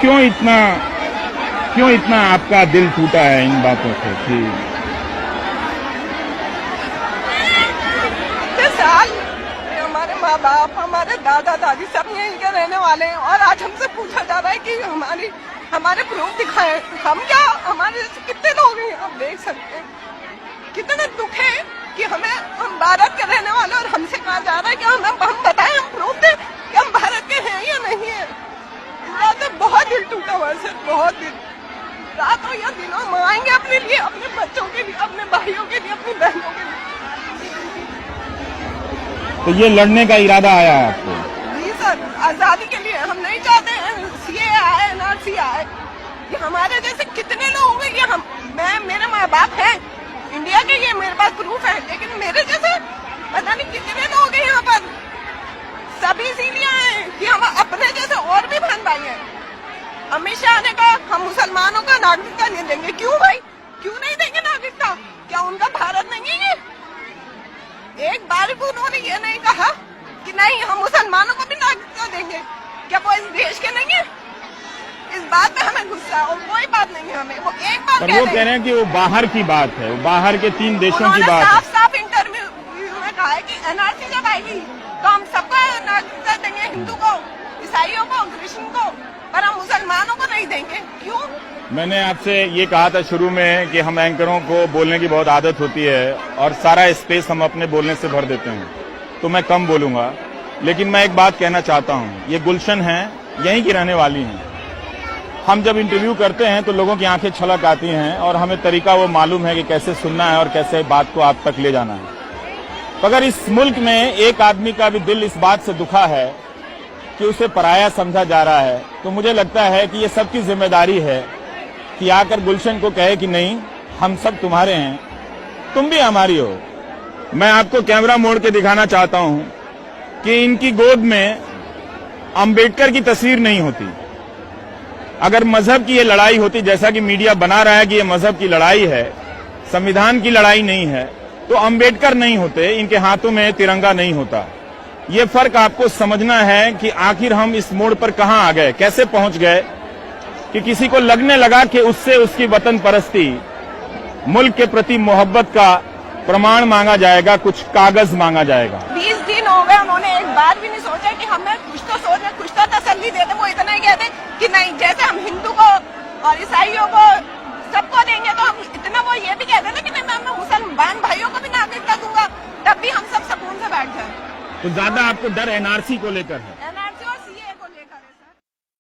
क्यों इतना आपका दिल टूटा है इन बातों से कि हमारे माँ बाप, हमारे दादा दादी सब यहीं के रहने वाले हैं और आज हमसे पूछा जा रहा है कि हमारे प्रूफ दिखाएं। हम क्या, हमारे जैसे कितने लोग हैं आप देख सकते हैं। कितना दुख है कि हम भारत के रहने वाले और हमसे कहा जा रहा है कि हम बताएं, हम प्रूफ दें कि हम भारत के हैं या नहीं है। रात बहुत दिल टूटा हुआ सर, बहुत दिल। रातों या दिनों मांगेंगे अपने लिए, अपने बच्चों के लिए, अपने भाइयों के लिए, अपनी बहनों के लिए। तो ये लड़ने का इरादा आया है आपको? जी सर, आजादी के लिए। हम नहीं चाहते हैं सीए आए, एनआरसी आए। ये हमारे जैसे कितने लोग हैं, ये मेरे माँ बाप हैं इंडिया के, ये मेरे पास प्रूफ है, लेकिन मेरे जैसे पता नहीं कितने लोग हैं यहाँ पर। सभी इसीलिए आए कि हम अपने जैसे और भी बहन भाई हैं। अमित शाह ने कहा हम मुसलमानों का नागरिकता नहीं देंगे। क्यों भाई, क्यों नहीं देंगे नागरिकता? क्या उनका भारत नहीं है ये? एक बार भी उन्होंने ये नहीं कहा कि नहीं हम मुसलमानों को भी नागरिकता देंगे। क्या वो इस देश के नहीं है? इस बात पे हमें गुस्सा है और कोई बात नहीं है हमें। वो एक बात पर वो कह रहे हैं कि वो बाहर की बात है, वो बाहर के 3 देशों की बात है। साफ साफ इंटरव्यू में कहा है कि एनआरसी जब आएगी तो हम सबको नागरिकता देंगे, हिंदू को, ईसाइयों को, क्रिश्चियन को, पर हम मुसलमानों को नहीं देंगे। क्यों? मैंने आपसे ये कहा था शुरू में कि हम एंकरों को बोलने की बहुत आदत होती है और सारा स्पेस हम अपने बोलने से भर देते हैं, तो मैं कम बोलूंगा। लेकिन मैं एक बात कहना चाहता हूं, ये गुलशन है, यहीं की रहने वाली हैं। हम जब इंटरव्यू करते हैं तो लोगों की आंखें छलक आती हैं और हमें तरीका वो मालूम है कि कैसे सुनना है और कैसे बात को आप तक ले जाना है। तो अगर इस मुल्क में एक आदमी का भी दिल इस बात से दुखा है कि उसे पराया समझा जा रहा है, तो मुझे लगता है कि ये सबकी जिम्मेदारी है कि आकर गुलशन को कहे कि नहीं, हम सब तुम्हारे हैं, तुम भी हमारी हो। मैं आपको कैमरा मोड़ के दिखाना चाहता हूं कि इनकी गोद में अंबेडकर की तस्वीर नहीं होती। अगर मजहब की ये लड़ाई होती, जैसा कि मीडिया बना रहा है कि ये मजहब की लड़ाई है, संविधान की लड़ाई नहीं है, तो अंबेडकर नहीं होते, इनके हाथों में तिरंगा नहीं होता। ये फर्क आपको समझना है कि आखिर हम इस मोड़ पर कहां आ गए, कैसे पहुंच गए कि किसी को लगने लगा कि उससे उसकी वतन परस्ती, मुल्क के प्रति मोहब्बत का प्रमाण मांगा जाएगा, कुछ कागज मांगा जाएगा। 20 दिन हो गए, उन्होंने एक बार भी नहीं सोचा कि हमें कुछ तो सोचना, कुछ तो तसल्ली देते। वो इतना ही कहते कि नहीं, जैसे हम हिंदू को और ईसाइयों को सबको देंगे, तो हम इतना वो ये भी कहते ना कि नहीं, मैं मुसलमान भाइयों को भी नागरिकता दूंगा, तब भी हम सब सुकून से बैठ जाए। तो ज्यादा आपको डर एनआरसी को लेकर है?